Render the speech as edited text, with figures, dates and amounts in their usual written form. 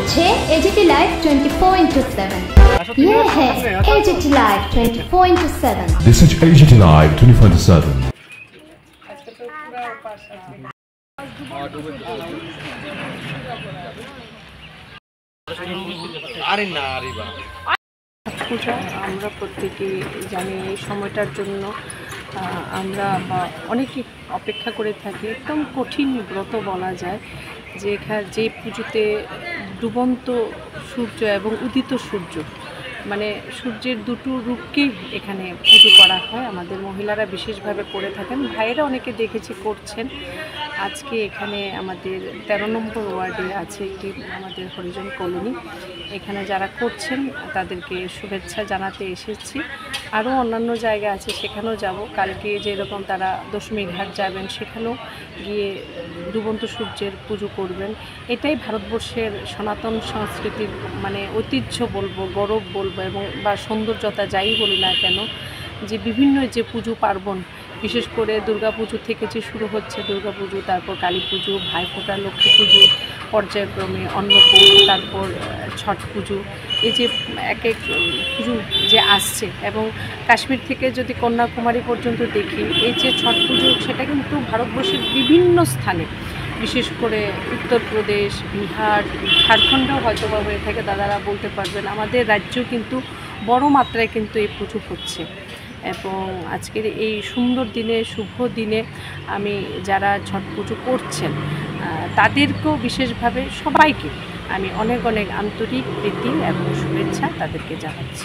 করছে AGT live 24/7। ये है AGT live 24/7। This is AGT Live 24/7. পূজা আমরা প্রত্যেকে জানি এই সময়টার জন্য আমরা অনেকে অপেক্ষা করে থাকি। একদম কঠিন ব্রত বলা যায় যে পুজোতে ডুবন্ত সূর্য এবং উদিত সূর্য মানে সূর্যের দুটো রূপকেই এখানে পুজো করা হয়। আমাদের মহিলারা বিশেষভাবে করে থাকেন, ভাইয়েরা অনেকে দেখেছি করছেন। আজকে এখানে আমাদের 13 নম্বর ওয়ার্ডে আছে একটি আমাদের হরিজন কলোনি, এখানে যারা করছেন তাদেরকে শুভেচ্ছা জানাতে এসেছি। আরও অন্যান্য জায়গা আছে, সেখানেও যাব। কালকে যেরকম তারা দশমী ঘাট যাবেন, সেখানেও গিয়ে ডুবন্ত সূর্যের পুজো করবেন। এটাই ভারতবর্ষের সনাতন সংস্কৃতির মানে ঐতিহ্য বলবো, গৌরব বলবো, এবং বা সৌন্দর্যতা যাই বলি না কেন, যে বিভিন্ন যে পুজো পার্বণ, বিশেষ করে দুর্গাপুজো থেকে যে শুরু হচ্ছে, দুর্গাপুজো, তারপর কালী পুজো, ভাইফোঁটা, লক্ষ্মী পুজো, পর্যায়ক্রমে অন্নকূট, তারপর ছট পুজো, এই যে এক এক পুজো যে আসছে, এবং কাশ্মীর থেকে যদি কন্যাকুমারী পর্যন্ত দেখি, এই যে ছট পুজো, সেটা কিন্তু ভারতবর্ষের বিভিন্ন স্থানে, বিশেষ করে উত্তরপ্রদেশ, বিহার, ঝাড়খণ্ডেও হয়তো বা হয়ে থাকে, দাদারা বলতে পারবেন। আমাদের রাজ্যেও কিন্তু বড় মাত্রায় কিন্তু এই পুজো হচ্ছে। এবং আজকের এই সুন্দর দিনে, শুভ দিনে আমি যারা ছট পুজো করছেন তাদেরকেও বিশেষভাবে সবাইকে আমি অনেক অনেক আন্তরিক প্রীতি এবং শুভেচ্ছা তাদেরকে জানাচ্ছি।